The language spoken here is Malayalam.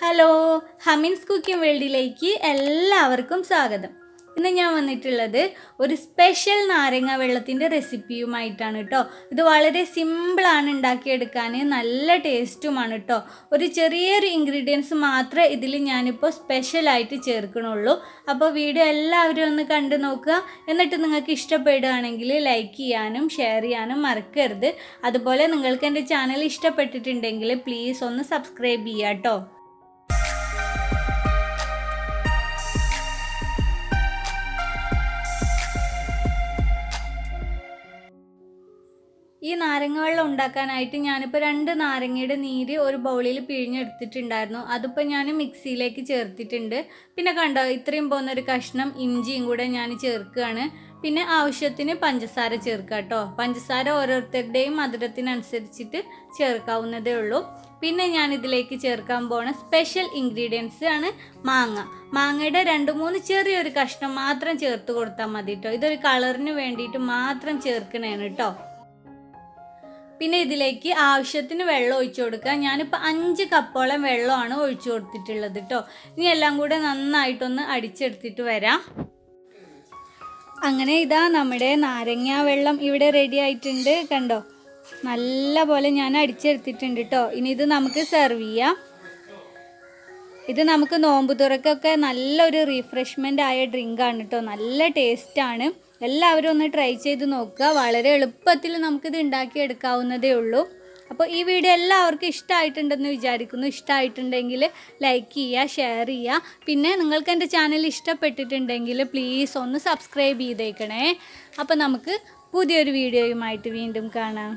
ഹലോ, ഹമീൻസ് കുക്കിംഗ് വേൾഡിലേക്ക് എല്ലാവർക്കും സ്വാഗതം. ഇന്ന് ഞാൻ വന്നിട്ടുള്ളത് ഒരു സ്പെഷ്യൽ നാരങ്ങ വെള്ളത്തിൻ്റെ റെസിപ്പിയുമായിട്ടാണ് കേട്ടോ. ഇത് വളരെ സിമ്പിളാണ് ഉണ്ടാക്കിയെടുക്കാൻ, നല്ല ടേസ്റ്റുമാണ് കേട്ടോ. ഒരു ചെറിയൊരു ഇൻഗ്രീഡിയൻസ് മാത്രമേ ഇതിൽ ഞാനിപ്പോൾ സ്പെഷ്യലായിട്ട് ചേർക്കണുള്ളൂ. അപ്പോൾ വീഡിയോ എല്ലാവരും ഒന്ന് കണ്ടു നോക്കുക. എന്നിട്ട് നിങ്ങൾക്ക് ഇഷ്ടപ്പെടുകയാണെങ്കിൽ ലൈക്ക് ചെയ്യാനും ഷെയർ ചെയ്യാനും മറക്കരുത്. അതുപോലെ നിങ്ങൾക്ക് എൻ്റെ ചാനൽ ഇഷ്ടപ്പെട്ടിട്ടുണ്ടെങ്കിൽ പ്ലീസ് ഒന്ന് സബ്സ്ക്രൈബ് ചെയ്യുക കേട്ടോ. ഈ നാരങ്ങ വെള്ളം ഉണ്ടാക്കാനായിട്ട് ഞാനിപ്പോൾ 2 നാരങ്ങയുടെ നീര് ഒരു ബൗളിൽ പിഴിഞ്ഞെടുത്തിട്ടുണ്ടായിരുന്നു. അതിപ്പോൾ ഞാൻ മിക്സിയിലേക്ക് ചേർത്തിട്ടുണ്ട്. പിന്നെ കണ്ടോ, ഇത്രയും പോകുന്നൊരു കഷ്ണം ഇഞ്ചിയും കൂടെ ഞാൻ ചേർക്കുകയാണ്. പിന്നെ ആവശ്യത്തിന് പഞ്ചസാര ചേർക്കുക കേട്ടോ. പഞ്ചസാര ഓരോരുത്തരുടെയും മധുരത്തിനനുസരിച്ചിട്ട് ചേർക്കാവുന്നതേ ഉള്ളൂ. പിന്നെ ഞാൻ ഇതിലേക്ക് ചേർക്കാൻ പോണ സ്പെഷ്യൽ ഇൻഗ്രീഡിയൻസ് ആണ് മാങ്ങയുടെ 2-3 ചെറിയൊരു കഷ്ണം മാത്രം ചേർത്ത് കൊടുത്താൽ മതി കേട്ടോ. ഇതൊരു കളറിന് വേണ്ടിയിട്ട് മാത്രം ചേർക്കണേണ് കേട്ടോ. പിന്നെ ഇതിലേക്ക് ആവശ്യത്തിന് വെള്ളം ഒഴിച്ചു കൊടുക്കുക. ഞാനിപ്പോൾ 5 കപ്പോളം വെള്ളമാണ് ഒഴിച്ചു കൊടുത്തിട്ടുള്ളത് കേട്ടോ. ഇനി എല്ലാം കൂടെ നന്നായിട്ടൊന്ന് അടിച്ചെടുത്തിട്ട് വരാം. അങ്ങനെ ഇതാ നമ്മുടെ നാരങ്ങ വെള്ളം ഇവിടെ റെഡി ആയിട്ടുണ്ട്. കണ്ടോ, നല്ല പോലെ ഞാൻ അടിച്ചെടുത്തിട്ടുണ്ട് കേട്ടോ. ഇനി ഇത് നമുക്ക് സെർവ് ചെയ്യാം. ഇത് നമുക്ക് നോമ്പ് തുറക്കൊക്കെ നല്ലൊരു റീഫ്രഷ്മെൻ്റ് ആയ ഡ്രിങ്കാണ് കേട്ടോ. നല്ല ടേസ്റ്റാണ്. എല്ലാവരും ഒന്ന് ട്രൈ ചെയ്ത് നോക്കുക. വളരെ എളുപ്പത്തിൽ നമുക്കിത് ഉണ്ടാക്കിയെടുക്കാവുന്നതേ ഉള്ളൂ. അപ്പോൾ ഈ വീഡിയോ എല്ലാവർക്കും ഇഷ്ടമായിട്ടുണ്ടെന്ന് വിചാരിക്കുന്നു. ഇഷ്ടമായിട്ടുണ്ടെങ്കിൽ ലൈക്ക് ചെയ്യുക, ഷെയർ ചെയ്യുക. പിന്നെ നിങ്ങൾക്ക് എൻ്റെ ചാനൽ ഇഷ്ടപ്പെട്ടിട്ടുണ്ടെങ്കിൽ പ്ലീസ് ഒന്ന് സബ്സ്ക്രൈബ് ചെയ്തേക്കണേ. അപ്പോൾ നമുക്ക് പുതിയൊരു വീഡിയോയുമായിട്ട് വീണ്ടും കാണാം.